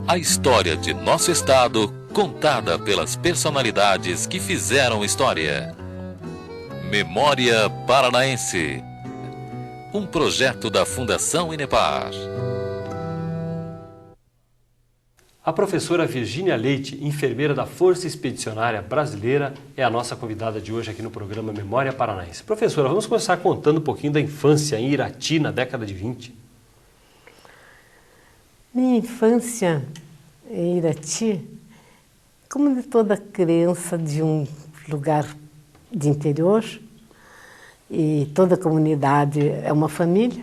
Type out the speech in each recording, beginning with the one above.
A história de nosso estado, contada pelas personalidades que fizeram história. Memória Paranaense. Um projeto da Fundação Inepar. A professora Virgínia Leite, enfermeira da Força Expedicionária Brasileira, é a nossa convidada de hoje aqui no programa Memória Paranaense. Professora, vamos começar contando um pouquinho da infância em Irati, na década de 20. Minha infância em Irati, como de toda criança de um lugar de interior, e toda comunidade é uma família,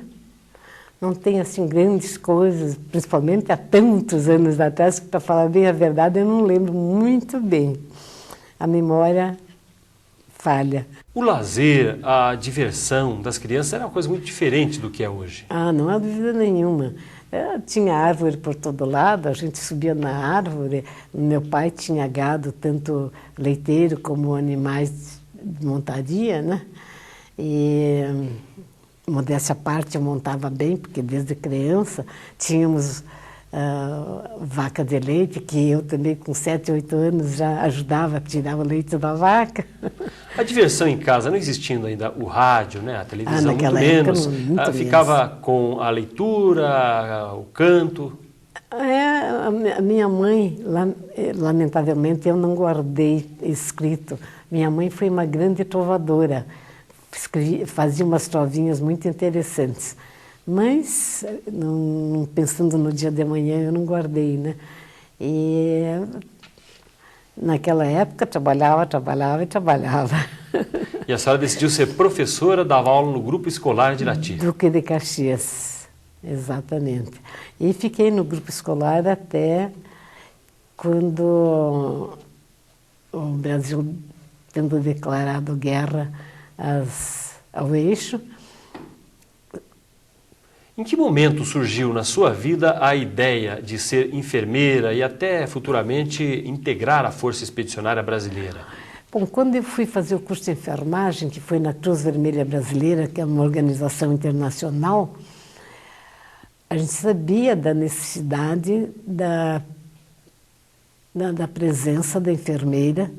não tem assim grandes coisas, principalmente há tantos anos atrás, que para falar bem a verdade eu não lembro muito bem. A memória falha. O lazer, a diversão das crianças era uma coisa muito diferente do que é hoje. Ah, não há dúvida nenhuma. Tinha árvore por todo lado, a gente subia na árvore. Meu pai tinha gado, tanto leiteiro como animais de montaria, né? E, modéstia à parte, eu montava bem, porque desde criança tínhamos vaca de leite, que eu também com 7, 8 anos já ajudava a tirar o leite da vaca. A diversão em casa, não existindo ainda o rádio, né, a televisão, muito menos. Muito ficava menos com a leitura, o canto. A minha mãe, lamentavelmente, eu não guardei escrito. Minha mãe foi uma grande trovadora. Fazia umas trovinhas muito interessantes. Mas, pensando no dia de amanhã, eu não guardei, né? E naquela época, trabalhava. E a senhora decidiu ser professora, dava aula no grupo escolar de Irati. Duque de Caxias, exatamente. E fiquei no grupo escolar até quando o Brasil, tendo declarado guerra ao eixo. Em que momento surgiu na sua vida a ideia de ser enfermeira e até futuramente integrar a Força Expedicionária Brasileira? Bom, quando eu fui fazer o curso de enfermagem, que foi na Cruz Vermelha Brasileira, que é uma organização internacional, a gente sabia da necessidade da presença da enfermeira.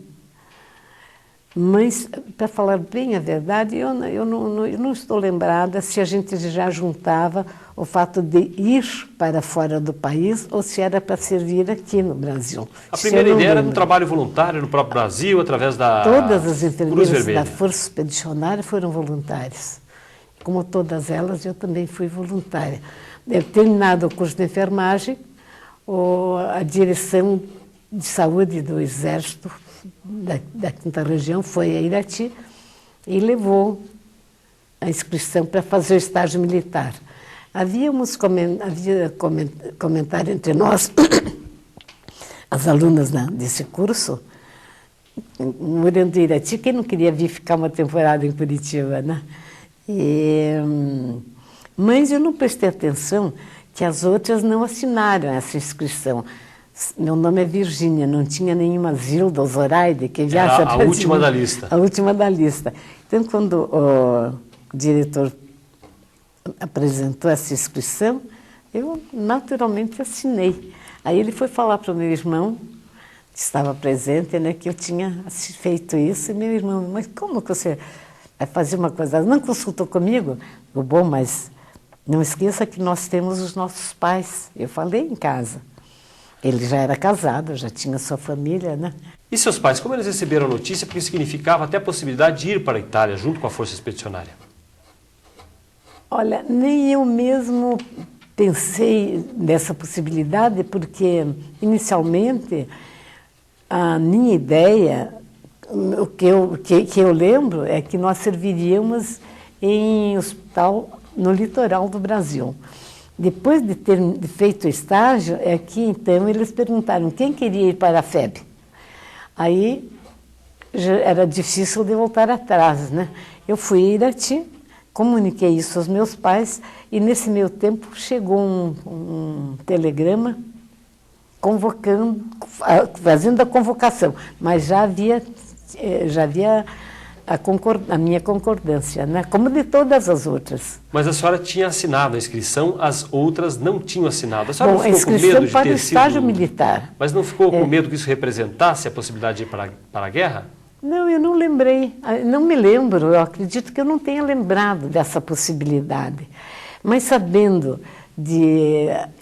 Mas, para falar bem a verdade, eu não estou lembrada se a gente já juntava o fato de ir para fora do país ou se era para servir aqui no Brasil. A primeira ideia era um trabalho voluntário no próprio Brasil, através da Todas as enfermeiras da Força Expedicionária foram voluntárias. Como todas elas, eu também fui voluntária. Terminado o curso de enfermagem, a direção de saúde do Exército da quinta região foi a Irati e levou a inscrição para fazer o estágio militar. Havia comentário entre nós, as alunas desse curso, morando em Irati, quem não queria vir ficar uma temporada em Curitiba, né? Mas eu não prestei atenção que as outras não assinaram essa inscrição. Meu nome é Virgínia, não tinha nenhuma Zilda ou Zoraide que viaja para a última da lista. A última da lista. Então, quando o diretor apresentou essa inscrição, eu naturalmente assinei. Aí ele foi falar para o meu irmão, que estava presente, né, que eu tinha feito isso, e meu irmão, mas como que você vai fazer uma coisa? Não consultou comigo? Eu, bom, mas não esqueça que nós temos os nossos pais. Eu falei em casa. Ele já era casado, já tinha sua família, né? E seus pais, como eles receberam a notícia, porque significava até a possibilidade de ir para a Itália junto com a Força Expedicionária? Olha, nem eu mesmo pensei nessa possibilidade, porque inicialmente a minha ideia, o que eu lembro é que nós serviríamos em hospital no litoral do Brasil. Depois de ter feito o estágio, é que então eles perguntaram quem queria ir para a FEB. Aí já era difícil de voltar atrás, né? Eu fui a Irati, comuniquei isso aos meus pais e nesse meio tempo chegou um telegrama convocando, fazendo a convocação, mas já havia a minha concordância, né? Como de todas as outras. Mas a senhora tinha assinado a inscrição, as outras não tinham assinado. A senhora Bom, não ficou a com medo inscrição de para o ter estágio sido... militar. Mas não ficou com medo que isso representasse a possibilidade de ir para a guerra? Não, eu não lembrei, não me lembro, eu acredito que eu não tenha lembrado dessa possibilidade. Mas sabendo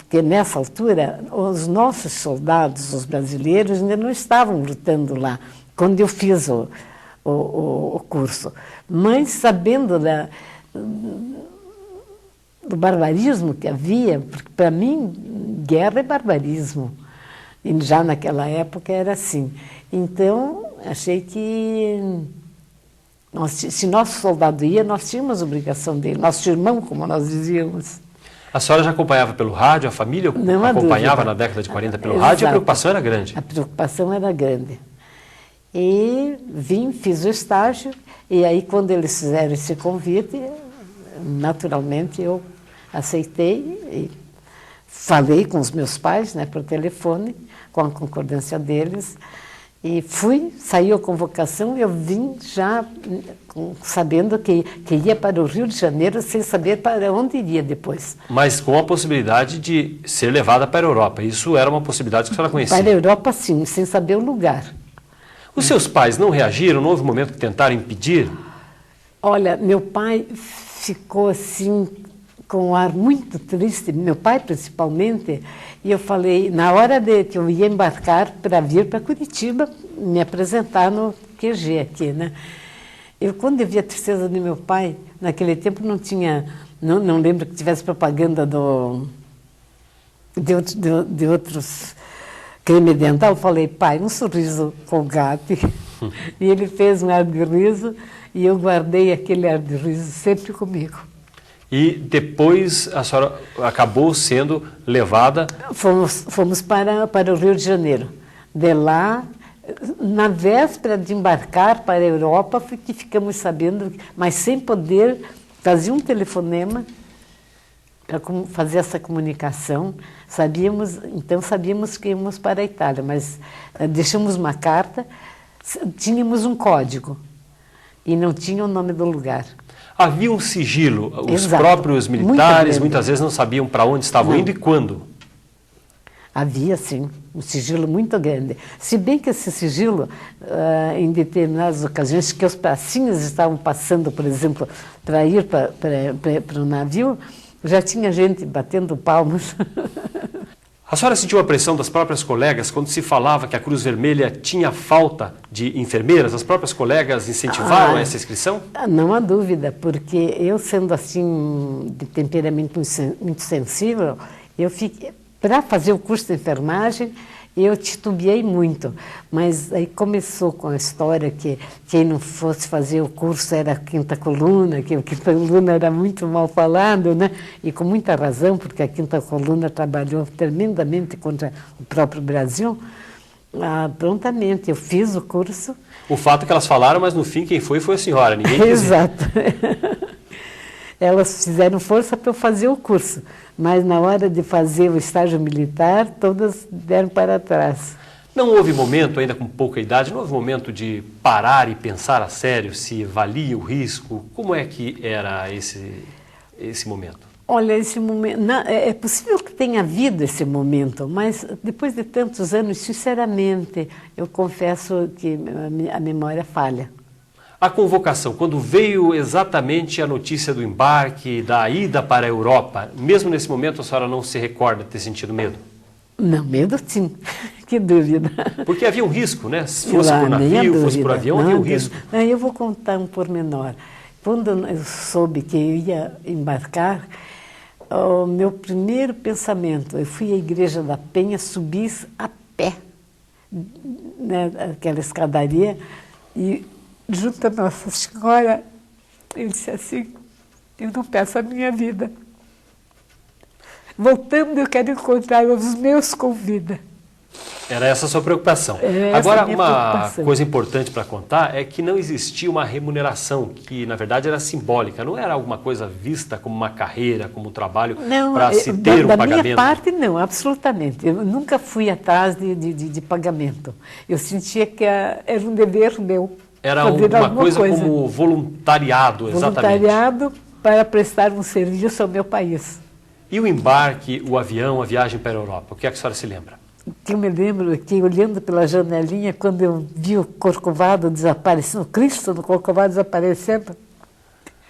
que nessa altura os nossos soldados, os brasileiros, ainda não estavam lutando lá, quando eu fiz o curso. Mas sabendo do barbarismo que havia, porque para mim guerra é barbarismo, e já naquela época era assim. Então, achei que se nosso soldado ia, nós tínhamos obrigação dele, nosso irmão, como nós dizíamos. A senhora já acompanhava pelo rádio, a família Não há acompanhava dúvida. na década de 40 pelo Exato. rádio, e a preocupação era grande. A preocupação era grande. E fiz o estágio, e aí quando eles fizeram esse convite, naturalmente eu aceitei e falei com os meus pais, né, por telefone, com a concordância deles, e saiu a convocação, eu vim já sabendo que ia para o Rio de Janeiro, sem saber para onde iria depois. Mas com a possibilidade de ser levada para a Europa. Isso era uma possibilidade que a senhora conhecia. Para a Europa, sim, sem saber o lugar. Os seus pais não reagiram? Não houve um momento que tentaram impedir? Olha, meu pai ficou assim, com um ar muito triste, meu pai principalmente, e eu falei, na hora que eu ia embarcar para vir para Curitiba, me apresentar no QG aqui, né? Quando eu vi a tristeza do meu pai, naquele tempo não tinha, não lembro que tivesse propaganda de outros creme dental, eu falei, pai, um sorriso Colgate, e ele fez um ar de riso, e eu guardei aquele ar de riso sempre comigo. E depois a senhora acabou sendo levada... Fomos para o Rio de Janeiro. De lá, na véspera de embarcar para a Europa, que ficamos sabendo, mas sem poder fazer um telefonema para fazer essa comunicação. Então sabíamos que íamos para a Itália, mas deixamos uma carta, tínhamos um código e não tinha o nome do lugar. Havia um sigilo, os Exato. próprios militares muitas vezes não sabiam para onde estavam indo e quando. Havia, sim, um sigilo muito grande. Se bem que esse sigilo, em determinadas ocasiões, que os pracinhas estavam passando, por exemplo, para ir para o navio, já tinha gente batendo palmas. A senhora sentiu a pressão das próprias colegas quando se falava que a Cruz Vermelha tinha falta de enfermeiras? As próprias colegas incentivaram essa inscrição? Não há dúvida, porque eu, sendo assim, de temperamento muito sensível, para fazer o curso de enfermagem, eu titubeei muito, mas aí começou com a história que quem não fosse fazer o curso era a quinta coluna, que a quinta coluna era muito mal falado, né? E com muita razão, porque a quinta coluna trabalhou tremendamente contra o próprio Brasil. Prontamente, eu fiz o curso. O fato é que elas falaram, mas no fim quem foi a senhora, ninguém quis ir. Exato. Elas fizeram força para eu fazer o curso, mas na hora de fazer o estágio militar, todas deram para trás. Não houve momento, ainda com pouca idade, não houve momento de parar e pensar a sério se valia o risco? Como é que era esse momento? Olha, esse momento, é possível que tenha havido esse momento, mas depois de tantos anos, sinceramente, eu confesso que a memória falha. A convocação, quando veio exatamente a notícia do embarque, da ida para a Europa, mesmo nesse momento a senhora não se recorda de ter sentido medo? Não, medo sim, que dúvida. Porque havia um risco, né? Se fosse por navio, fosse por avião, havia um risco. Não, eu vou contar um pormenor. Quando eu soube que eu ia embarcar, o meu primeiro pensamento, eu fui à Igreja da Penha, subi a pé, né, aquela escadaria, e junto a Nossa Senhora, eu disse assim, eu não peço a minha vida. Voltando, eu quero encontrar os meus com vida. Era essa a sua preocupação. Agora, uma coisa importante para contar é que não existia uma remuneração, que na verdade era simbólica, não era alguma coisa vista como uma carreira, como um trabalho para se ter um pagamento. Da minha parte, não, absolutamente. Eu nunca fui atrás de pagamento. Eu sentia que era um dever meu. Era fazer uma alguma coisa como voluntariado, exatamente. Voluntariado para prestar um serviço ao meu país. E o embarque, o avião, a viagem para a Europa, o que é que a senhora se lembra? Que eu me lembro que, olhando pela janelinha, quando eu vi o Corcovado desaparecendo, o Cristo no Corcovado desaparecendo,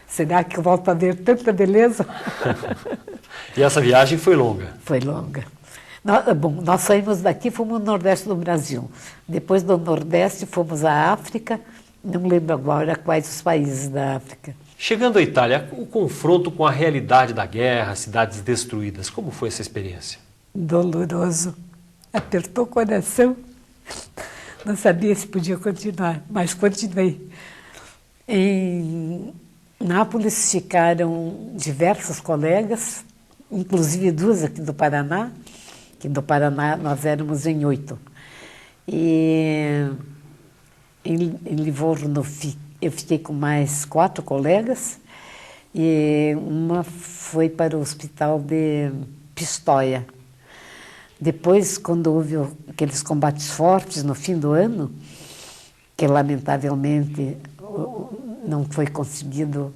será que eu volto a ver tanta beleza? E essa viagem foi longa? Foi longa. Nós saímos daqui, fomos no Nordeste do Brasil. Depois do Nordeste, fomos à África, não lembro agora quais os países da África. Chegando à Itália, o confronto com a realidade da guerra, cidades destruídas, como foi essa experiência? Doloroso. Apertou o coração. Não sabia se podia continuar, mas continuei. Em Nápoles ficaram diversos colegas, inclusive duas aqui do Paraná, que do Paraná nós éramos em 8. E em Livorno eu fiquei com mais 4 colegas, e uma foi para o hospital de Pistoia. Depois, quando houve aqueles combates fortes no fim do ano, que lamentavelmente não foi conseguido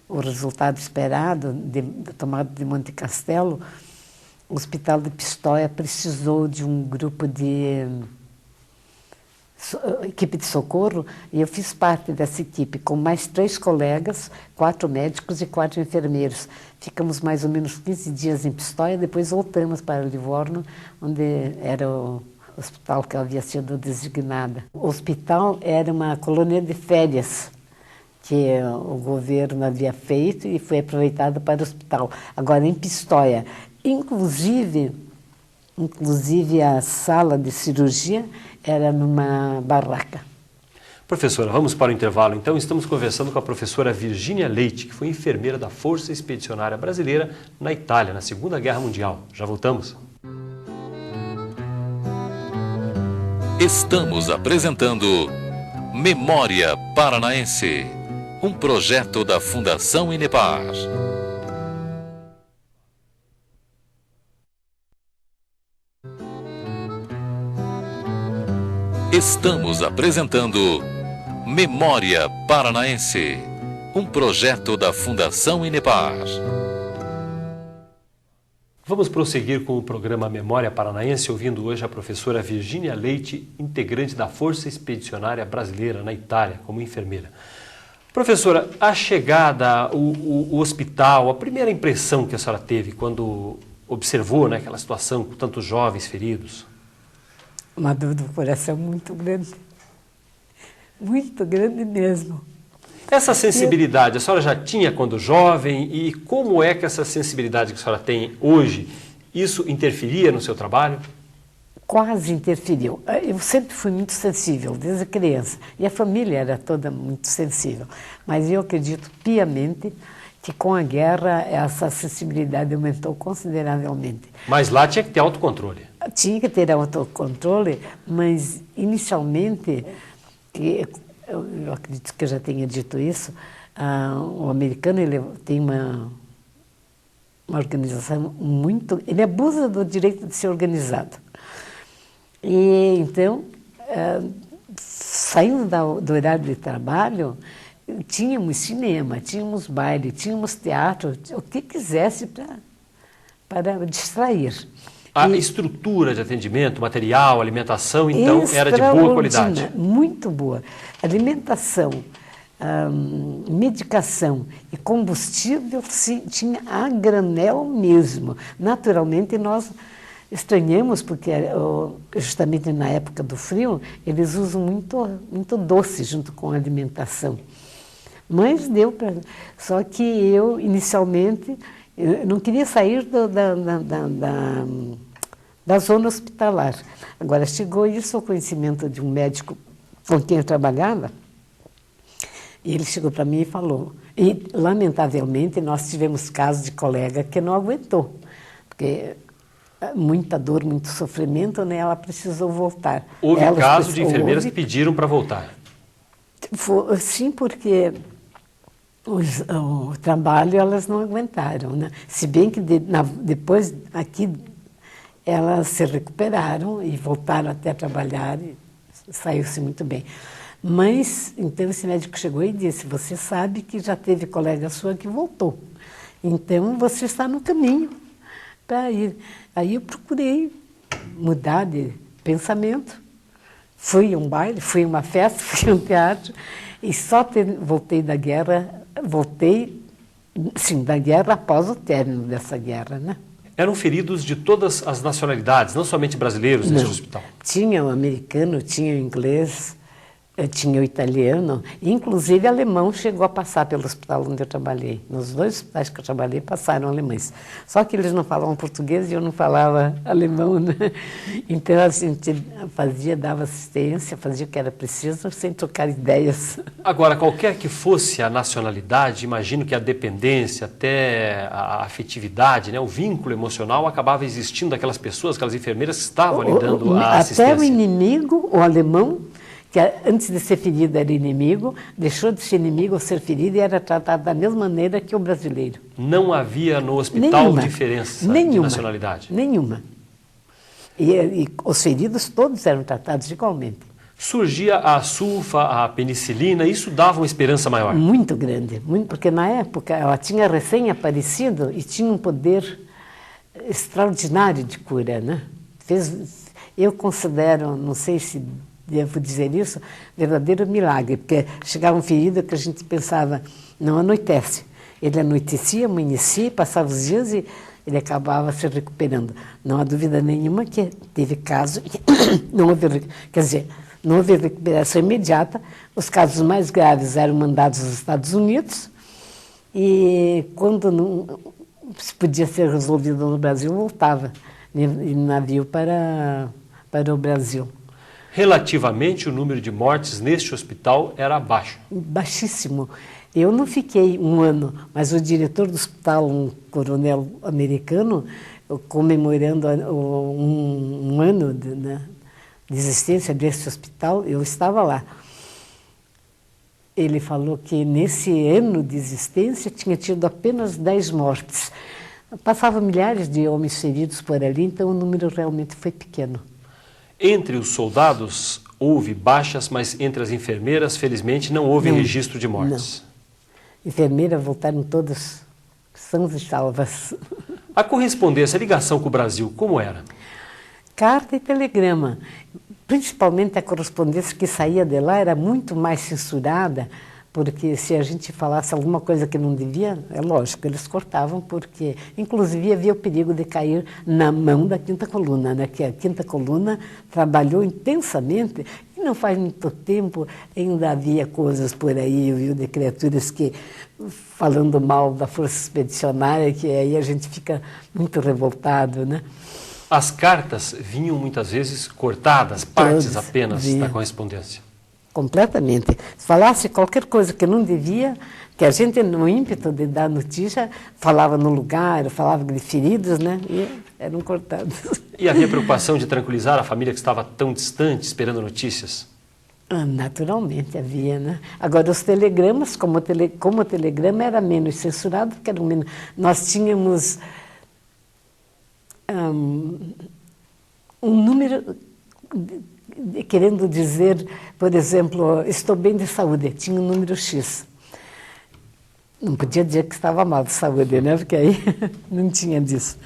o resultado esperado da tomada de Monte Castelo, o Hospital de Pistoia precisou de um grupo de equipe de socorro, e eu fiz parte dessa equipe com mais 3 colegas, 4 médicos e 4 enfermeiros. Ficamos mais ou menos 15 dias em Pistoia, depois voltamos para Livorno, onde era o hospital que havia sido designada. O hospital era uma colônia de férias que o governo havia feito e foi aproveitado para o hospital. Agora, em Pistoia, inclusive a sala de cirurgia era numa barraca. Professora, vamos para o intervalo então. Estamos conversando com a professora Virgínia Leite, que foi enfermeira da Força Expedicionária Brasileira na Itália, na Segunda Guerra Mundial. Já voltamos. Estamos apresentando Memória Paranaense, um projeto da Fundação Inepar. Estamos apresentando Memória Paranaense, um projeto da Fundação Inepar. Vamos prosseguir com o programa Memória Paranaense, ouvindo hoje a professora Virgínia Leite, integrante da Força Expedicionária Brasileira na Itália, como enfermeira. Professora, a chegada, o hospital, a primeira impressão que a senhora teve quando observou, né, aquela situação com tantos jovens feridos? Uma dor do coração muito grande mesmo. Essa sensibilidade, a senhora já tinha quando jovem, e como é que essa sensibilidade que a senhora tem hoje, isso interferia no seu trabalho? Quase interferiu. Eu sempre fui muito sensível, desde criança, e a família era toda muito sensível. Mas eu acredito piamente que com a guerra essa sensibilidade aumentou consideravelmente. Mas lá tinha que ter autocontrole. Tinha que ter autocontrole, mas inicialmente, eu acredito que eu já tenha dito isso, o americano ele tem uma organização muito... Ele abusa do direito de ser organizado. E então, saindo do horário de trabalho, tínhamos cinema, tínhamos baile, tínhamos teatro, o que quisesse para distrair. A estrutura de atendimento, material, alimentação, então, era de boa qualidade? Muito boa. Alimentação, medicação e combustível, sim, tinha a granel mesmo. Naturalmente, nós estranhamos, porque justamente na época do frio, eles usam muito doce junto com a alimentação. Mas deu para... Só que eu, inicialmente, eu não queria sair da zona hospitalar. Agora, chegou isso ao conhecimento de um médico com quem eu trabalhava, e ele chegou para mim e falou, e lamentavelmente nós tivemos casos de colega que não aguentou, porque muita dor, muito sofrimento, né? Ela precisou voltar. Houve casos de enfermeiras que pediram para voltar? Sim, porque o trabalho elas não aguentaram, né? Se bem que depois aqui elas se recuperaram e voltaram até a trabalhar e saiu-se muito bem. Mas, então, esse médico chegou e disse, você sabe que já teve colega sua que voltou. Então, você está no caminho para ir. Aí eu procurei mudar de pensamento. Fui a um baile, fui a uma festa, fui a um teatro. E voltei da guerra, da guerra após o término dessa guerra, né? Eram feridos de todas as nacionalidades, não somente brasileiros nesse hospital? Tinha o americano, tinha o inglês, tinha o italiano, inclusive alemão chegou a passar pelo hospital onde eu trabalhei. Nos 2 hospitais que eu trabalhei passaram alemães. Só que eles não falavam português e eu não falava alemão, né? Então a gente dava assistência, fazia o que era preciso, sem trocar ideias. Agora, qualquer que fosse a nacionalidade, imagino que a dependência, até a afetividade, né, o vínculo emocional acabava existindo daquelas pessoas, aquelas enfermeiras que estavam ali dando a assistência. Até o inimigo, o alemão, que antes de ser ferido era inimigo, deixou de ser inimigo ou ser ferido e era tratado da mesma maneira que o brasileiro. Não havia no hospital diferença de nacionalidade? Nenhuma. E os feridos todos eram tratados igualmente. Surgia a sulfa, a penicilina, isso dava uma esperança maior? Muito grande, porque na época ela tinha recém-aparecido e tinha um poder extraordinário de cura, né? Eu considero, não sei se devo dizer isso, verdadeiro milagre, porque chegava um ferido que a gente pensava, não anoitece. Ele anoitecia, amanhecia, passava os dias e ele acabava se recuperando. Não há dúvida nenhuma que teve caso, não houve recuperação imediata, os casos mais graves eram mandados aos Estados Unidos e quando não se podia ser resolvido no Brasil, voltava em navio para o Brasil. Relativamente, o número de mortes neste hospital era baixo? Baixíssimo. Eu não fiquei um ano, mas o diretor do hospital, um coronel americano, comemorando um ano de existência desse hospital, eu estava lá. Ele falou que nesse ano de existência tinha tido apenas 10 mortes. Passavam milhares de homens feridos por ali, então o número realmente foi pequeno. Entre os soldados houve baixas, mas entre as enfermeiras, felizmente, não houve registro de mortes. Não. Enfermeiras voltaram todas sãs e salvas. A correspondência, a ligação com o Brasil, como era? Carta e telegrama. Principalmente a correspondência que saía de lá era muito mais censurada, porque se a gente falasse alguma coisa que não devia, é lógico, eles cortavam, porque inclusive havia o perigo de cair na mão da quinta coluna, né? Que a quinta coluna trabalhou intensamente e não faz muito tempo ainda havia coisas por aí, viu, de criaturas que, falando mal da força expedicionária, que aí a gente fica muito revoltado, né? As cartas vinham muitas vezes cortadas, partes apenas da correspondência. Completamente. Se falasse qualquer coisa que não devia, que a gente, no ímpeto de dar notícia, falava no lugar, falava de feridos, né? E eram cortados. E havia preocupação de tranquilizar a família que estava tão distante, esperando notícias? Naturalmente havia, né? Agora, os telegramas, como o telegrama era menos censurado, porque era menos, nós tínhamos um número... querendo dizer, por exemplo, estou bem de saúde, tinha um número X. Não podia dizer que estava mal de saúde, né? Porque aí não tinha disso.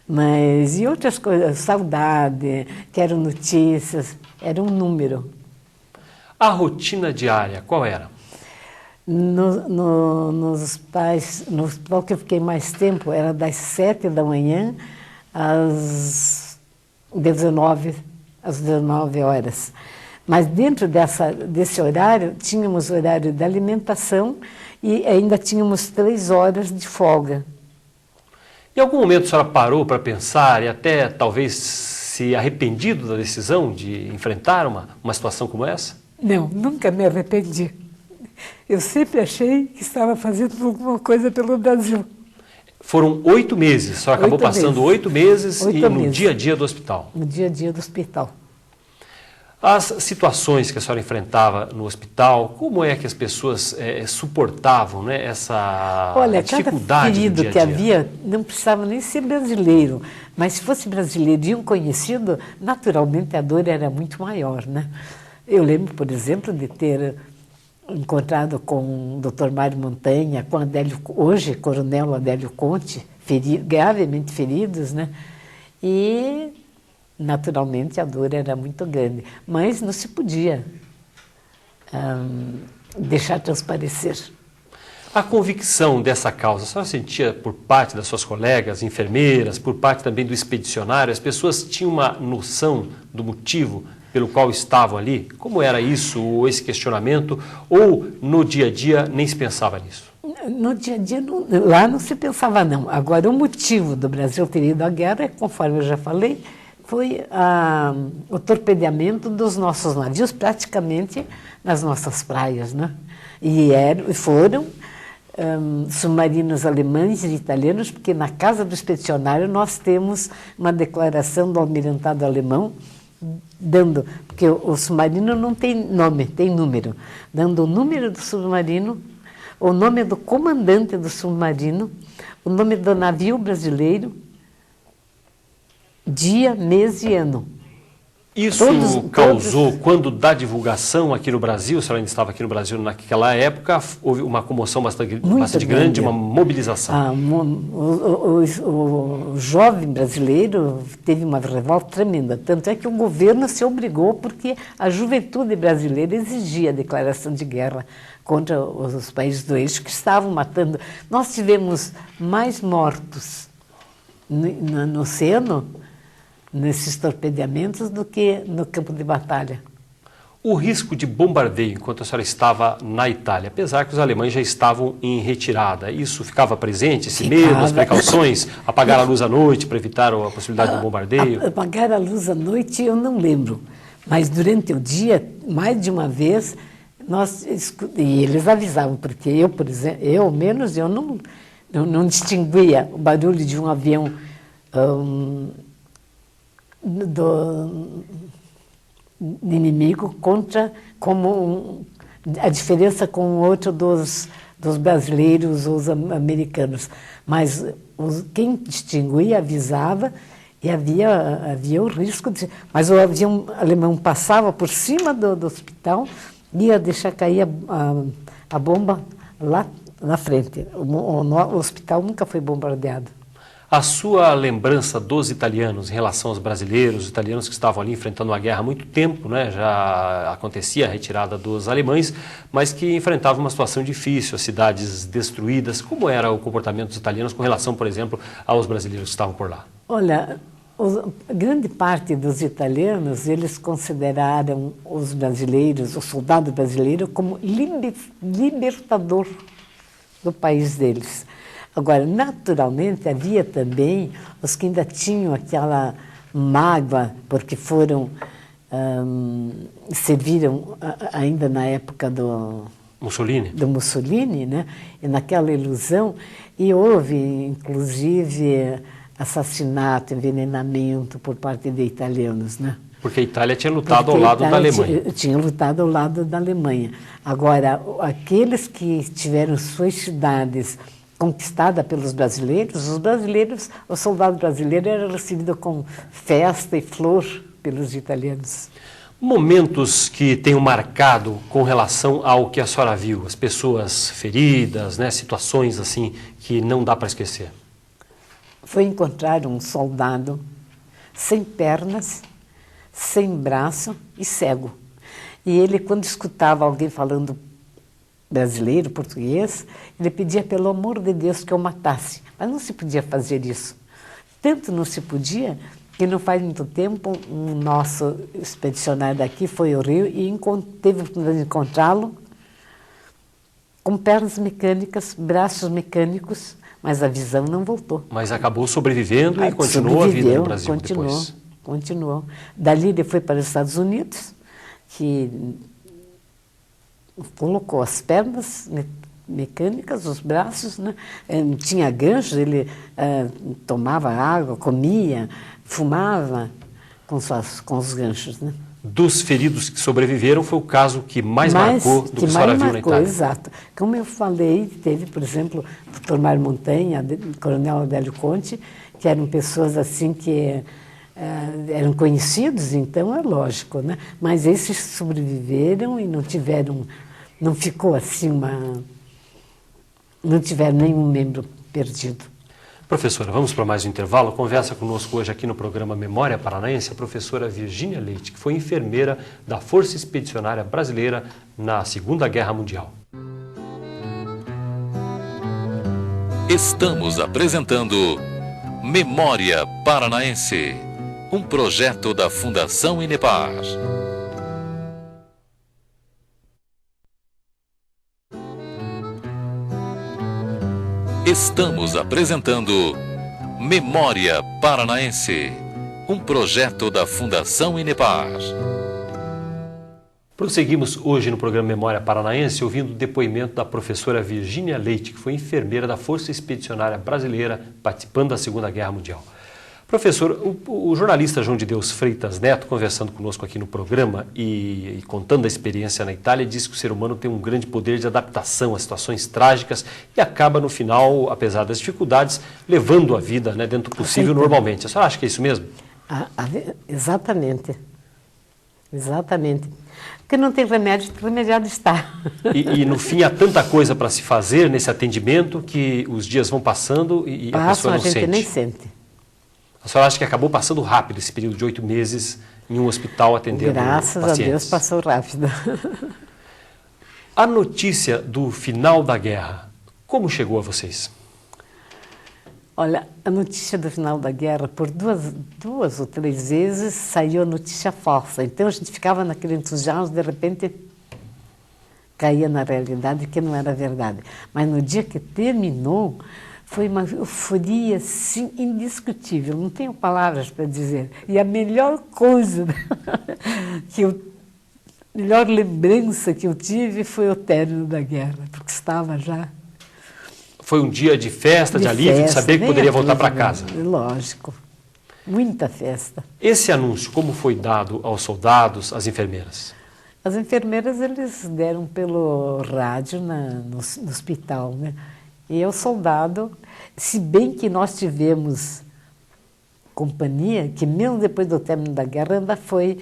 Mas, e outras coisas, saudade, quero notícias, era um número. A rotina diária, qual era? No hospital que eu fiquei mais tempo, era das 7 da manhã às 19 horas. Mas dentro desse horário, tínhamos o horário da alimentação e ainda tínhamos 3 horas de folga. Em algum momento a senhora parou para pensar e até talvez se arrependido da decisão de enfrentar uma situação como essa? Não, nunca me arrependi. Eu sempre achei que estava fazendo alguma coisa pelo Brasil. Foram 8 meses, a senhora acabou passando 8 meses no dia a dia do hospital. No dia a dia do hospital. As situações que a senhora enfrentava no hospital, como é que as pessoas suportavam, né, essa dificuldade do dia a dia? Olha, cada ferido que havia não precisava nem ser brasileiro, mas se fosse brasileiro e um conhecido, naturalmente a dor era muito maior, né? Eu lembro, por exemplo, de ter encontrado com o Dr. Mário Montanha, com hoje Coronel Adélio Conte, gravemente feridos, né? E, naturalmente, a dor era muito grande, mas não se podia deixar transparecer. A convicção dessa causa, a senhora sentia por parte das suas colegas, enfermeiras, por parte também do expedicionário, as pessoas tinham uma noção do motivo pelo qual estavam ali? Como era isso, ou esse questionamento, ou no dia a dia nem se pensava nisso? No dia a dia, lá não se pensava não. Agora, o motivo do Brasil ter ido à guerra, conforme eu já falei, foi o torpedeamento dos nossos navios, praticamente nas nossas praias, né? E foram submarinos alemães e italianos, porque na casa do expedicionário nós temos uma declaração do almirantado alemão, porque o submarino não tem nome, tem número, dando o número do submarino, o nome do comandante do submarino, o nome do navio brasileiro, dia, mês e ano. Isso causou, quando da divulgação aqui no Brasil, a senhora ainda estava aqui no Brasil naquela época, houve uma comoção bastante grande, uma mobilização. O jovem brasileiro teve uma revolta tremenda, tanto é que o governo se obrigou, porque a juventude brasileira exigia a declaração de guerra contra os países do eixo que estavam matando. Nós tivemos mais mortos no oceano, nesses torpedeamentos, do que no campo de batalha. O risco de bombardeio enquanto a senhora estava na Itália, apesar que os alemães já estavam em retirada, isso ficava presente, esse medo, as precauções, apagar a luz à noite para evitar a possibilidade de bombardeio? Apagar a luz à noite eu não lembro, mas durante o dia, mais de uma vez, e eles avisavam, porque eu, por exemplo, eu não distinguia o barulho de um avião do inimigo como a diferença com o outro dos brasileiros ou os americanos. Mas quem distinguia avisava e havia o risco de... Mas o avião alemão passava por cima do hospital e ia deixar cair a bomba lá na frente. O hospital nunca foi bombardeado. A sua lembrança dos italianos em relação aos brasileiros, os italianos que estavam ali enfrentando uma guerra há muito tempo, né? Já acontecia a retirada dos alemães, mas que enfrentavam uma situação difícil, as cidades destruídas. Como era o comportamento dos italianos com relação, por exemplo, aos brasileiros que estavam por lá? Olha, grande parte dos italianos, eles consideraram os brasileiros, o soldado brasileiro, como libertador do país deles. Agora, naturalmente, havia também os que ainda tinham aquela mágoa, porque serviram ainda na época do Mussolini, né? E naquela ilusão, e houve, inclusive, assassinato, envenenamento por parte de italianos, né? Porque a Itália tinha lutado ao lado da Alemanha. Tinha lutado ao lado da Alemanha. Agora, aqueles que tiveram suas cidades conquistada pelos brasileiros, o soldado brasileiro era recebido com festa e flor pelos italianos. Momentos que tenham marcado com relação ao que a senhora viu, as pessoas feridas, né, situações assim que não dá para esquecer. Foi encontrar um soldado sem pernas, sem braço e cego. E ele, quando escutava alguém falando brasileiro, português, ele pedia pelo amor de Deus que eu matasse, mas não se podia fazer isso. Tanto não se podia que não faz muito tempo um nosso expedicionário daqui foi ao Rio e teve a oportunidade de encontrá-lo com pernas mecânicas, braços mecânicos, mas a visão não voltou. Mas acabou sobrevivendo e continuou a vida no Brasil depois. Continuou. Dali ele foi para os Estados Unidos, que colocou as pernas mecânicas, os braços, né? Tinha ganchos, ele tomava água, comia, fumava com os ganchos, né? Dos feridos que sobreviveram, foi o caso que mais marcou do que a senhora viu na Itália. Exato. Como eu falei, teve, por exemplo, o Dr. Mário Montanha, o Coronel Adélio Conte, que eram pessoas assim que eram conhecidos, então é lógico, né? Mas esses sobreviveram e não ficou assim não tiveram nenhum membro perdido. Professora, vamos para mais um intervalo. Conversa conosco hoje aqui no programa Memória Paranaense a professora Virgínia Leite, que foi enfermeira da Força Expedicionária Brasileira na Segunda Guerra Mundial. Estamos apresentando Memória Paranaense, um projeto da Fundação Inepar. Estamos apresentando Memória Paranaense, um projeto da Fundação Inepar. Prosseguimos hoje no programa Memória Paranaense ouvindo o depoimento da professora Virgínia Leite, que foi enfermeira da Força Expedicionária Brasileira participando da Segunda Guerra Mundial. Professor, o jornalista João de Deus Freitas Neto, conversando conosco aqui no programa e contando a experiência na Itália, disse que o ser humano tem um grande poder de adaptação a situações trágicas e acaba no final, apesar das dificuldades, levando a vida, né, dentro do possível normalmente. A senhora acha que é isso mesmo? Exatamente. Exatamente. Porque não tem remédio, remediado está. E no fim há tanta coisa para se fazer nesse atendimento que os dias vão passando e a pessoa não sente. A gente nem sente. A senhora acha que acabou passando rápido esse período de 8 meses em um hospital atendendo pacientes? Graças a Deus passou rápido. A notícia do final da guerra, como chegou a vocês? Olha, a notícia do final da guerra, por duas ou três vezes, saiu a notícia falsa. Então a gente ficava naquele entusiasmo, de repente caía na realidade que não era verdade. Mas no dia que terminou, foi uma euforia, sim, indiscutível. Não tenho palavras para dizer. E a melhor coisa, melhor lembrança que eu tive foi o término da guerra, porque estava já... Foi um dia de festa, de alívio, de saber que poderia voltar para casa. Lógico. Muita festa. Esse anúncio, como foi dado aos soldados, às enfermeiras? As enfermeiras, eles deram pelo rádio no hospital, né? E o soldado, se bem que nós tivemos companhia, que mesmo depois do término da guerra ainda foi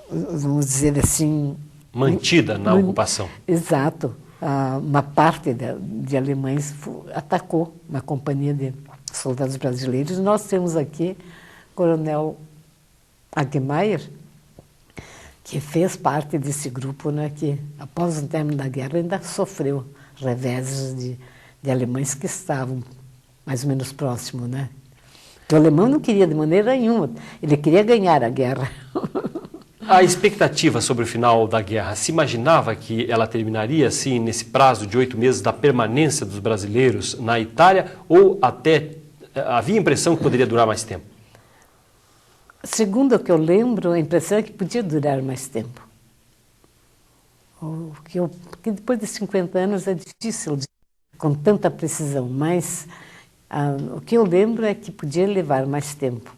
vamos dizer assim... Mantida na ocupação. Exato. Uma parte de alemães atacou uma companhia de soldados brasileiros. Nós temos aqui o coronel Aguemeyer, que fez parte desse grupo, né, que após o término da guerra ainda sofreu reveses de alemães que estavam mais ou menos próximos, né? Porque o alemão não queria de maneira nenhuma, ele queria ganhar a guerra. A expectativa sobre o final da guerra, se imaginava que ela terminaria assim nesse prazo de 8 meses da permanência dos brasileiros na Itália ou até havia a impressão que poderia durar mais tempo? Segundo o que eu lembro, a impressão é que podia durar mais tempo. Porque depois de 50 anos é difícil dizer com tanta precisão, mas o que eu lembro é que podia levar mais tempo.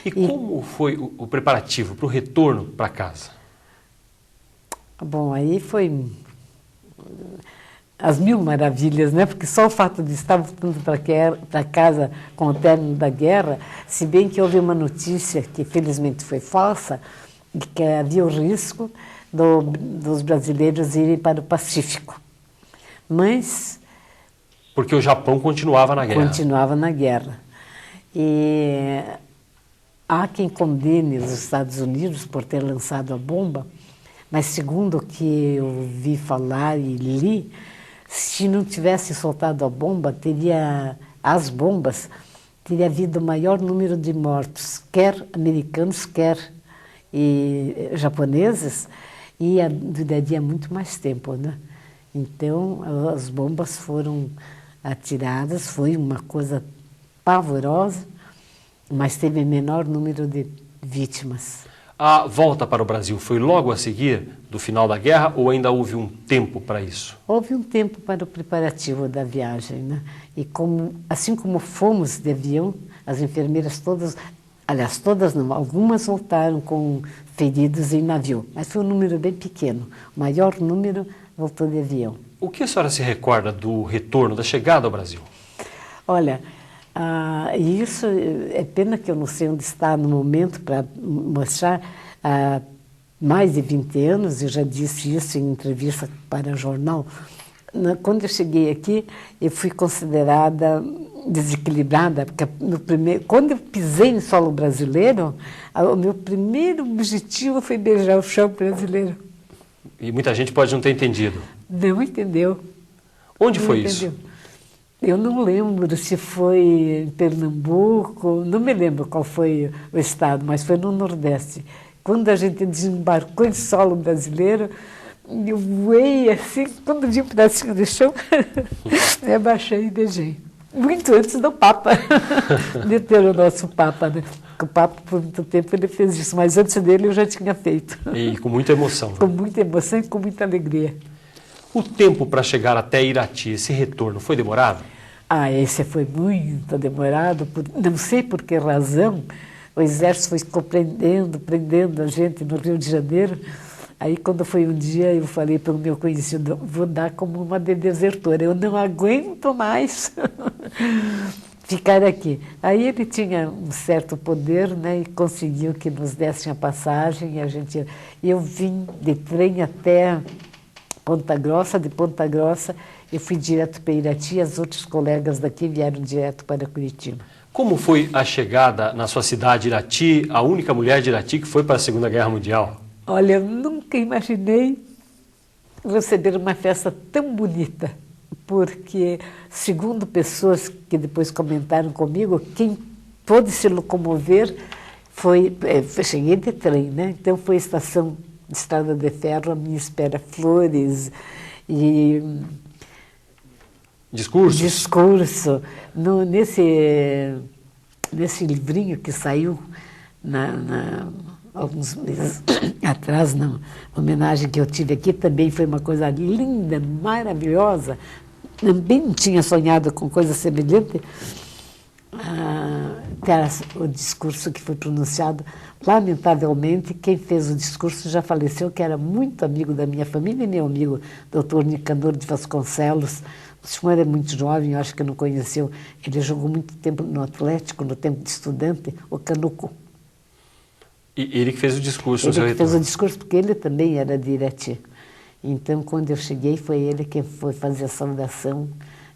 E como foi o preparativo para o retorno para casa? Bom, aí foi as mil maravilhas, né? Porque só o fato de estar voltando para casa com o término da guerra, se bem que houve uma notícia que felizmente foi falsa, de que havia o risco dos brasileiros irem para o Pacífico. Mas... Porque o Japão continuava na guerra. Continuava na guerra. E há quem condene os Estados Unidos por ter lançado a bomba, mas segundo o que eu vi falar e li, se não tivesse soltado a bomba, teria havido maior número de mortos, quer americanos, quer japoneses, e duraria muito mais tempo, né? Então, as bombas foram atiradas, foi uma coisa pavorosa, mas teve menor número de vítimas. A volta para o Brasil foi logo a seguir do final da guerra ou ainda houve um tempo para isso? Houve um tempo para o preparativo da viagem, né? E assim como fomos de avião, as enfermeiras todas, aliás, todas não, algumas voltaram com feridos em navio, mas foi um número bem pequeno. O maior número voltou de avião. O que a senhora se recorda do retorno, da chegada ao Brasil? Olha, E isso é pena que eu não sei onde está no momento para mostrar. Há mais de 20 anos, eu já disse isso em entrevista para jornal, quando eu cheguei aqui, eu fui considerada desequilibrada, porque quando eu pisei no solo brasileiro, o meu primeiro objetivo foi beijar o chão brasileiro. E muita gente pode não ter entendido. Não entendeu. Onde Não foi entendeu. isso? Eu não lembro se foi em Pernambuco, não me lembro qual foi o estado, mas foi no Nordeste. Quando a gente desembarcou em solo brasileiro, eu voei assim, quando vi um pedacinho de chão, me abaixei e beijei. Muito antes do Papa, de ter o nosso Papa, né? Porque o Papa, por muito tempo, ele fez isso, mas antes dele eu já tinha feito. E com muita emoção. Com muita emoção e com muita alegria. O tempo para chegar até Irati, esse retorno, foi demorado? Esse foi muito demorado, não sei por que razão. O exército foi prendendo a gente no Rio de Janeiro. Aí, quando foi um dia, eu falei para o meu conhecido, vou dar como uma desertora, eu não aguento mais ficar aqui. Aí ele tinha um certo poder, né, e conseguiu que nos dessem a passagem. Eu vim de trem até Ponta Grossa, de Ponta Grossa eu fui direto para Irati, as outros colegas daqui vieram direto para Curitiba. Como foi a chegada na sua cidade, Irati, a única mulher de Irati que foi para a Segunda Guerra Mundial? Olha, eu nunca imaginei receber uma festa tão bonita, porque, segundo pessoas que depois comentaram comigo, quem pôde se locomover cheguei de trem, né? Então foi a estação de Estrada de Ferro, a minha espera flores e discurso. Nesse livrinho que saiu alguns meses atrás, na homenagem que eu tive aqui, também foi uma coisa linda, maravilhosa. Também tinha sonhado com coisa semelhante. O discurso que foi pronunciado, lamentavelmente, quem fez o discurso já faleceu, que era muito amigo da minha família e meu amigo, Dr. Nicanor de Vasconcelos. O senhor é muito jovem, eu acho que não conheceu. Ele jogou muito tempo no Atlético, no tempo de estudante, o Canuco. E ele que fez o discurso? Ele que fez o discurso, porque ele também era de Irati. Então, quando eu cheguei, foi ele quem foi fazer a saudação,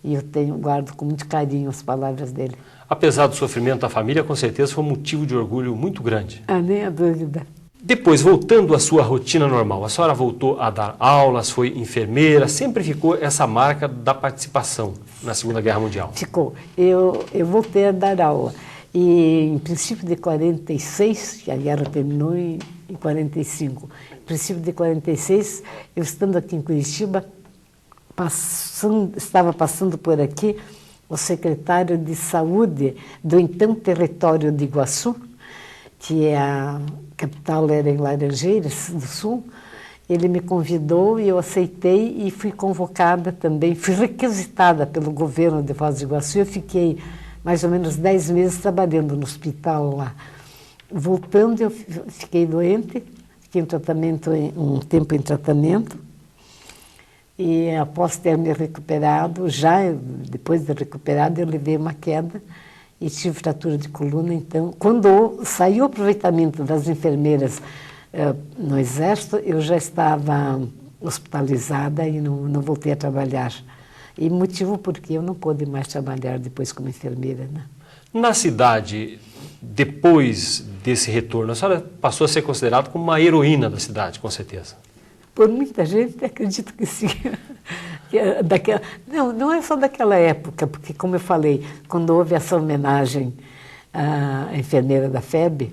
e eu guardo com muito carinho as palavras dele. Apesar do sofrimento da família, com certeza foi um motivo de orgulho muito grande. Nem a dúvida. Depois, voltando à sua rotina normal, a senhora voltou a dar aulas, foi enfermeira, sempre ficou essa marca da participação na Segunda Guerra Mundial? Ficou. Eu voltei a dar aula. E em princípio de 46, que a guerra terminou em 45, em princípio de 46, eu estando aqui em Curitiba, estava passando por aqui o secretário de saúde do então território de Iguaçu, que a capital era em Laranjeiras do Sul. Ele me convidou e eu aceitei e fui convocada também, fui requisitada pelo governo de Foz do Iguaçu. Eu fiquei mais ou menos 10 meses trabalhando no hospital lá. Voltando, eu fiquei doente, fiquei um tempo em tratamento, e após ter me recuperado, depois de recuperado, eu levei uma queda e tive fratura de coluna. Então, quando saiu o aproveitamento das enfermeiras no Exército, eu já estava hospitalizada e não voltei a trabalhar. E motivo porque eu não pude mais trabalhar depois como enfermeira, né? Na cidade, depois desse retorno, a senhora passou a ser considerada como uma heroína da cidade, com certeza. Por muita gente, acredito que sim. Não é só daquela época, porque, como eu falei, quando houve essa homenagem à enfermeira da FEB,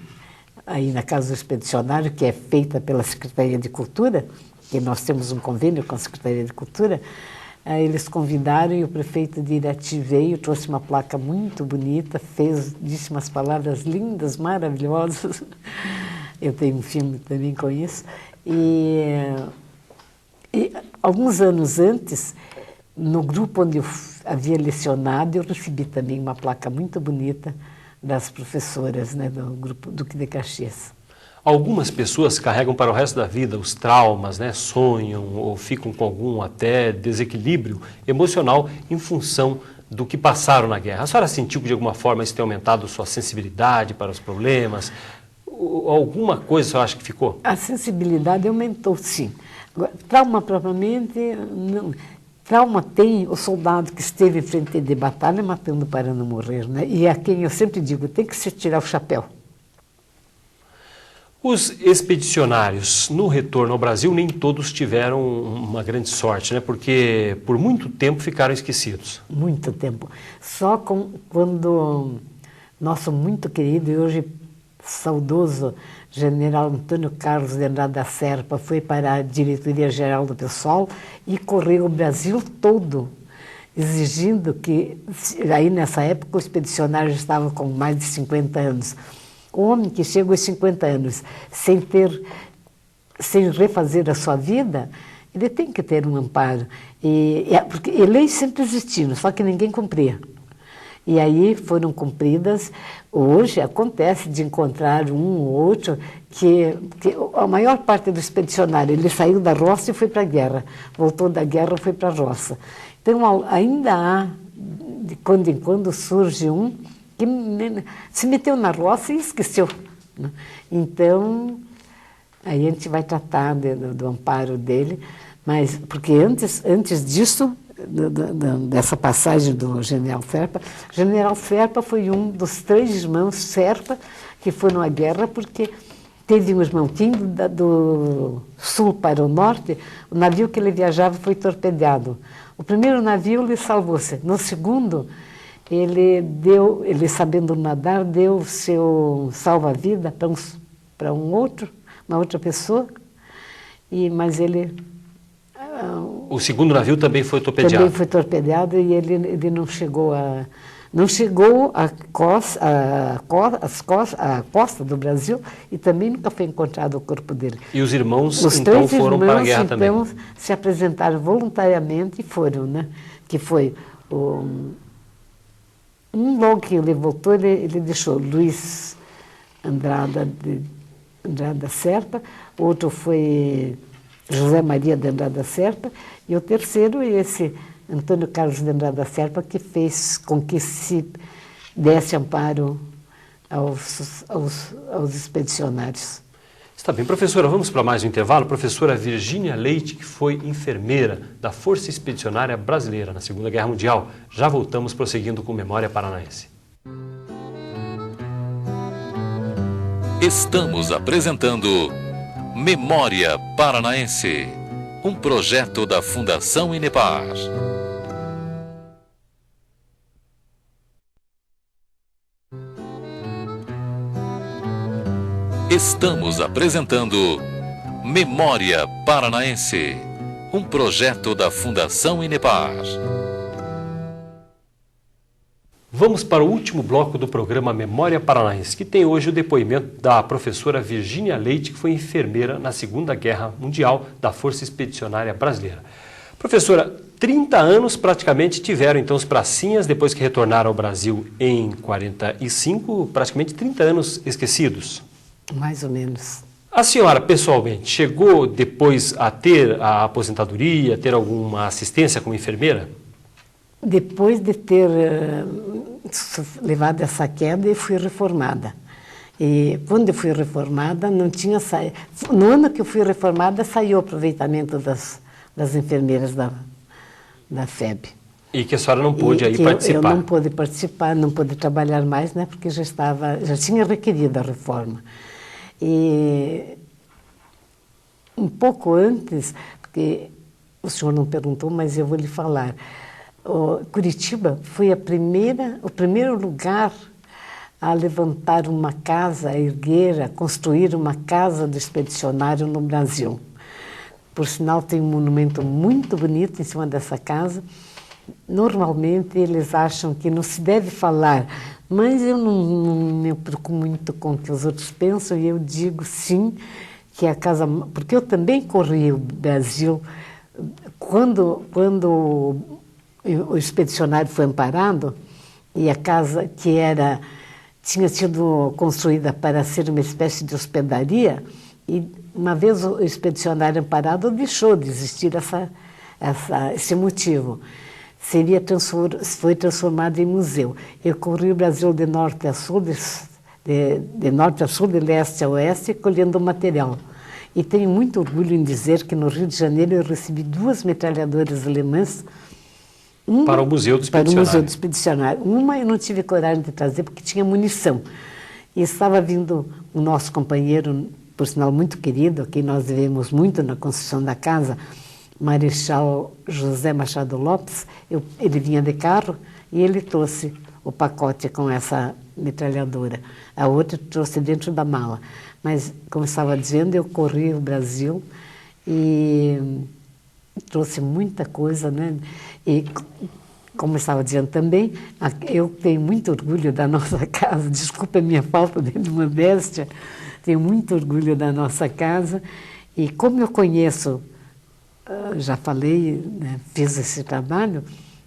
aí na Casa do Expedicionário, que é feita pela Secretaria de Cultura, que nós temos um convênio com a Secretaria de Cultura, eles convidaram e o prefeito de Irati veio, trouxe uma placa muito bonita, disse umas palavras lindas, maravilhosas. Eu tenho um filme também com isso. E alguns anos antes, no grupo onde eu havia lecionado, eu recebi também uma placa muito bonita das professoras, né, do grupo Duque de Caxias. Algumas pessoas carregam para o resto da vida os traumas, né, sonham ou ficam com algum até desequilíbrio emocional em função do que passaram na guerra. A senhora sentiu que de alguma forma isso tem aumentado sua sensibilidade para os problemas? Alguma coisa a senhora acha que ficou? A sensibilidade aumentou, sim. Agora, trauma propriamente, não. Trauma tem o soldado que esteve em frente de batalha matando para não morrer, né? E a quem eu sempre digo, tem que se tirar o chapéu. Os expedicionários no retorno ao Brasil nem todos tiveram uma grande sorte, né? Porque por muito tempo ficaram esquecidos. Muito tempo. Só quando nosso muito querido e hoje saudoso general Antônio Carlos de Andrade da Serpa foi para a diretoria-geral do PSOL e correu o Brasil todo, exigindo que, aí nessa época, os expedicionários estavam com mais de 50 anos. O homem que chega aos 50 anos sem refazer a sua vida, ele tem que ter um amparo. Porque leis sempre existiram, só que ninguém cumpria. E aí foram cumpridas. Hoje acontece de encontrar um ou outro que a maior parte do expedicionário, ele saiu da roça e foi para a guerra, voltou da guerra e foi para a roça. Então ainda há, de quando em quando surge um que se meteu na roça e esqueceu, né? Então, aí a gente vai tratar do amparo dele, mas porque antes disso, dessa passagem do General Serpa foi um dos 3 irmãos Serpa que foram à guerra, porque teve um irmão que indo do sul para o norte, o navio que ele viajava foi torpedeado. O primeiro navio ele salvou-se, no segundo ele sabendo nadar, deu o seu salva-vida para uma outra pessoa, mas ele... O segundo navio também foi torpedeado? Também foi torpedeado e ele não chegou à costa do Brasil e também nunca foi encontrado o corpo dele. E os irmãos, então, foram para a guerra também? Os 3 irmãos, então, se apresentaram voluntariamente e foram, né? Que foi logo que ele voltou, ele deixou Luiz Andrada da Serpa, outro foi José Maria de Andrade da Serpa, e o terceiro é esse Antônio Carlos de Andrade da Serpa, que fez com que se desse amparo aos expedicionários. Está bem, professora, vamos para mais um intervalo. Professora Virgínia Leite, que foi enfermeira da Força Expedicionária Brasileira na Segunda Guerra Mundial. Já voltamos prosseguindo com Memória Paranaense. Estamos apresentando Memória Paranaense, um projeto da Fundação Inepar. Estamos apresentando Memória Paranaense, um projeto da Fundação Inepar. Vamos para o último bloco do programa Memória Paranaense, que tem hoje o depoimento da professora Virgínia Leite, que foi enfermeira na Segunda Guerra Mundial da Força Expedicionária Brasileira. Professora, 30 anos praticamente tiveram então os pracinhas, depois que retornaram ao Brasil em 45, praticamente 30 anos esquecidos. Mais ou menos. A senhora, pessoalmente, chegou depois a ter a aposentadoria, ter alguma assistência como enfermeira? Depois de ter levado essa queda, eu fui reformada. E quando eu fui reformada, não tinha saído. No ano que eu fui reformada, saiu o aproveitamento das enfermeiras da FEB. E que a senhora não pôde aí participar? Eu não pude participar, não pude trabalhar mais, né, porque já tinha requerido a reforma. E um pouco antes, porque o senhor não perguntou, mas eu vou lhe falar. Curitiba foi o primeiro lugar a levantar uma casa, a erguer, a construir uma casa do expedicionário no Brasil. Por sinal, tem um monumento muito bonito em cima dessa casa. Normalmente eles acham que não se deve falar, mas eu não me preocupo muito com o que os outros pensam e eu digo sim que a casa... Porque eu também corri o Brasil quando o expedicionário foi amparado e a casa que tinha sido construída para ser uma espécie de hospedaria, e uma vez o expedicionário amparado deixou de existir esse motivo. foi transformado em museu. Eu corri o Brasil de norte a sul, de norte a sul, de leste a oeste, colhendo material. E tenho muito orgulho em dizer que no Rio de Janeiro eu recebi 2 metralhadoras alemãs. Para o Museu do Expedicionário. Para o Museu do Expedicionário. Uma eu não tive coragem de trazer porque tinha munição. E estava vindo o nosso companheiro, por sinal muito querido, a quem nós devemos muito na construção da casa, Marechal José Machado Lopes. Ele vinha de carro e ele trouxe o pacote com essa metralhadora. A outra trouxe dentro da mala. Mas, como eu estava dizendo, eu corri o Brasil e trouxe muita coisa, né? E, como eu estava dizendo também, eu tenho muito orgulho da nossa casa. Desculpa a minha falta de modéstia. Tenho muito orgulho da nossa casa. E como eu conheço, já falei, né, fiz esse trabalho,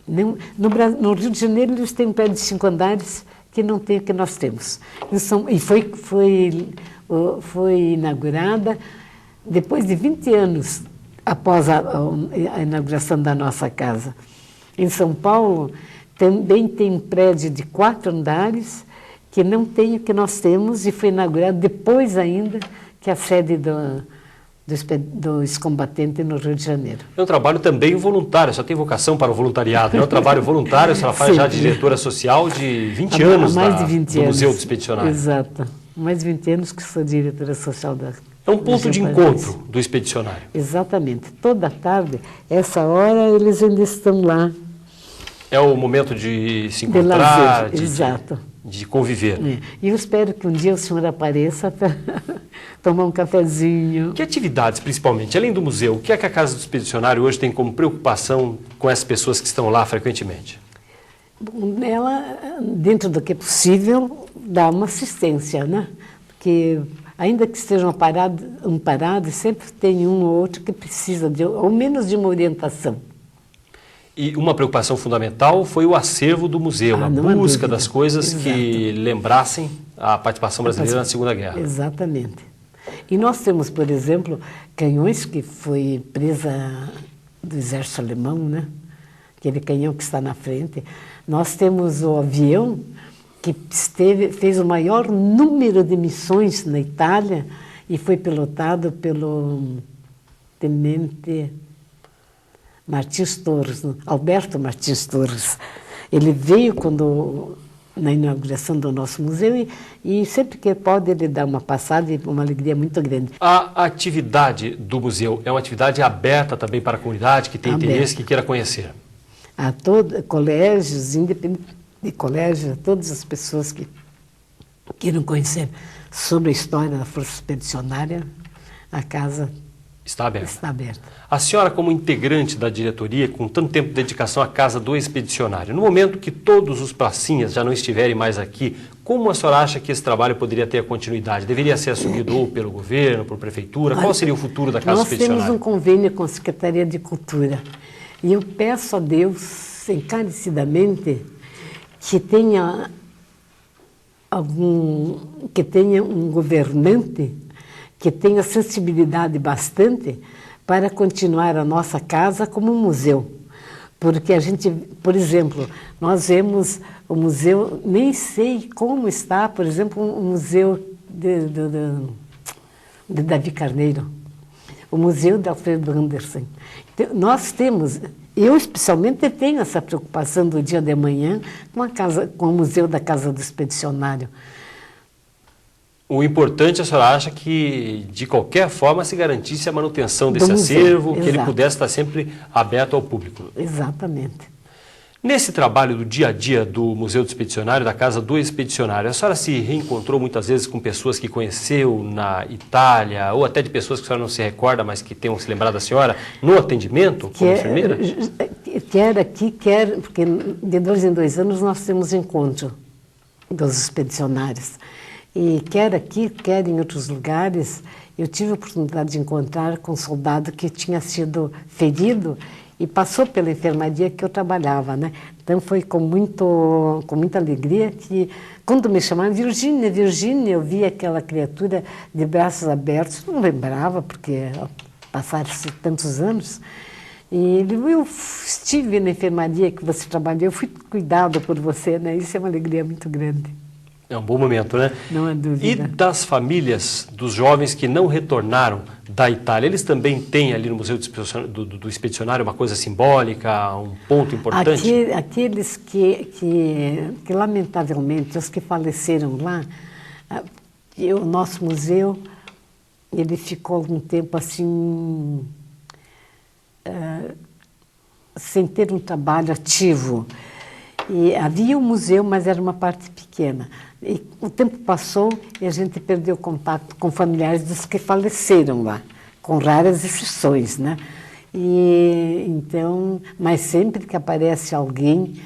no Rio de Janeiro eles têm um prédio de 5 andares que não tem o que nós temos. E foi inaugurada depois de 20 anos após a inauguração da nossa casa. Em São Paulo também tem um prédio de 4 andares que não tem o que nós temos e foi inaugurado depois ainda que a sede do ex-combatente no Rio de Janeiro. É um trabalho também voluntário, só tem vocação para o voluntariado. É um trabalho voluntário, a senhora faz já de diretora social de 20 anos do Museu do Expedicionário. Exato. Mais de 20 anos que sou diretora social da... É um ponto de encontro do expedicionário. Exatamente. Toda tarde, essa hora, eles ainda estão lá. É o momento de se encontrar, de conviver. É. E eu espero que um dia o senhor apareça para tomar um cafezinho. Que atividades, principalmente, além do museu, o que é que a Casa do Expedicionário hoje tem como preocupação com essas pessoas que estão lá frequentemente? Bom, ela, dentro do que é possível, dá uma assistência, né? Porque, ainda que estejam amparados, sempre tem um ou outro que precisa, ao menos de uma orientação. E uma preocupação fundamental foi o acervo do museu, a busca das coisas que lembrassem a participação brasileira na Segunda Guerra. Exatamente. E nós temos, por exemplo, canhões que foi presa do exército alemão, né? Aquele canhão que está na frente. Nós temos o avião que fez o maior número de missões na Itália e foi pilotado pelo tenente Martins Torres, Alberto Martins Torres. Ele veio na inauguração do nosso museu e sempre que pode ele dá uma passada e uma alegria muito grande. A atividade do museu é uma atividade aberta também para a comunidade que tem interesse, que queira conhecer? A colégios, independente de colégios, a todas as pessoas que queiram conhecer sobre a história da Força Expedicionária, a casa está aberta. A senhora, como integrante da diretoria, com tanto tempo de dedicação à Casa do Expedicionário, no momento que todos os pracinhas já não estiverem mais aqui, como a senhora acha que esse trabalho poderia ter a continuidade? Deveria ser assumido ou pelo governo, por prefeitura? Qual seria o futuro da Casa do Expedicionário? Nós temos um convênio com a Secretaria de Cultura e eu peço a Deus, encarecidamente, que tenha um governante que tenha sensibilidade bastante para continuar a nossa casa como um museu. Porque a gente, por exemplo, nós vemos o museu, nem sei como está, por exemplo, o museu de Davi Carneiro, o museu de Alfredo Anderson. Então, nós temos, eu especialmente tenho essa preocupação do dia de amanhã com o museu da Casa do Expedicionário. O importante, a senhora acha que, de qualquer forma, se garantisse a manutenção desse acervo, que ele pudesse estar sempre aberto ao público. Exatamente. Nesse trabalho do dia a dia do Museu do Expedicionário, da Casa do Expedicionário, a senhora se reencontrou muitas vezes com pessoas que conheceu na Itália, ou até de pessoas que a senhora não se recorda, mas que tenham se lembrado da senhora, no atendimento, como enfermeira? Quer aqui, quer, porque de 2 em 2 anos nós temos encontro dos expedicionários. E quer aqui, quer em outros lugares, eu tive a oportunidade de encontrar com um soldado que tinha sido ferido e passou pela enfermaria que eu trabalhava, né? Então foi com muita alegria que, quando me chamaram, Virgínia, Virgínia, eu vi aquela criatura de braços abertos, não lembrava, porque passaram-se tantos anos, E eu estive na enfermaria que você trabalhou, eu fui cuidado por você, né? Isso é uma alegria muito grande. É um bom momento, né? Não há dúvida. E das famílias, dos jovens que não retornaram da Itália, eles também têm ali no Museu do Expedicionário uma coisa simbólica, um ponto importante? Aqueles que lamentavelmente, os que faleceram lá, o nosso museu, ele ficou um tempo assim, sem ter um trabalho ativo. E havia um museu, mas era uma parte pequena. E o tempo passou e a gente perdeu contato com familiares dos que faleceram lá, com raras exceções, né? E então, mas sempre que aparece alguém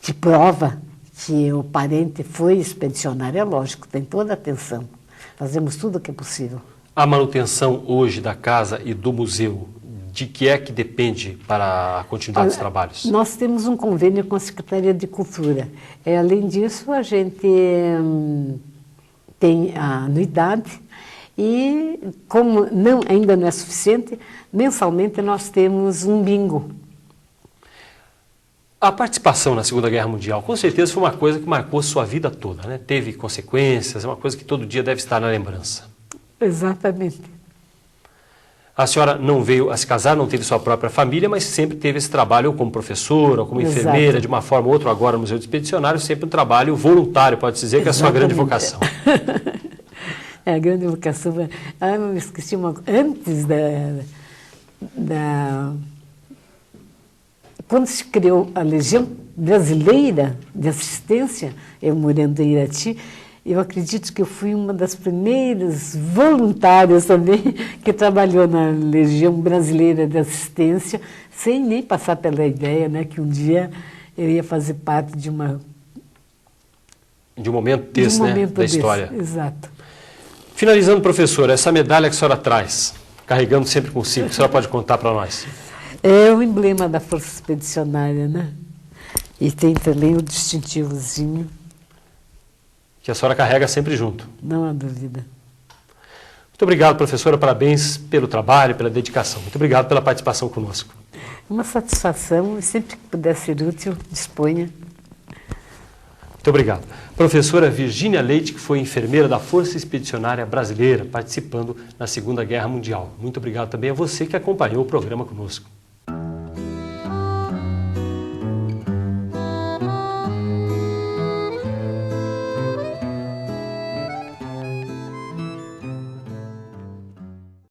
que prova que o parente foi expedicionário, é lógico, tem toda a atenção. Fazemos tudo o que é possível. A manutenção hoje da casa e do museu, de que é que depende para a continuidade dos trabalhos? Nós temos um convênio com a Secretaria de Cultura. Além disso, a gente tem a anuidade e, como ainda não é suficiente, mensalmente nós temos um bingo. A participação na Segunda Guerra Mundial, com certeza, foi uma coisa que marcou sua vida toda, né? Teve consequências, é uma coisa que todo dia deve estar na lembrança. Exatamente. A senhora não veio a se casar, não teve sua própria família, mas sempre teve esse trabalho ou como professora, ou como enfermeira, Exato. De uma forma ou outra, agora no Museu do Expedicionário, sempre um trabalho voluntário, pode-se dizer, que é a sua grande vocação. É a grande vocação. Eu esqueci antes quando se criou a Legião Brasileira de Assistência, eu morando em Irati, eu acredito que eu fui uma das primeiras voluntárias também que trabalhou na Legião Brasileira de Assistência, sem nem passar pela ideia, né, que um dia eu ia fazer parte de um momento desse, né, da história. Exato. Finalizando, professora, essa medalha que a senhora traz, carregando sempre consigo, a senhora pode contar para nós? É o emblema da Força Expedicionária, né? E tem também o distintivozinho. Que a senhora carrega sempre junto. Não há dúvida. Muito obrigado, professora. Parabéns pelo trabalho, pela dedicação. Muito obrigado pela participação conosco. Uma satisfação e sempre que puder ser útil, disponha. Muito obrigado. Professora Virgínia Leite, que foi enfermeira da Força Expedicionária Brasileira, participando na Segunda Guerra Mundial. Muito obrigado também a você que acompanhou o programa conosco.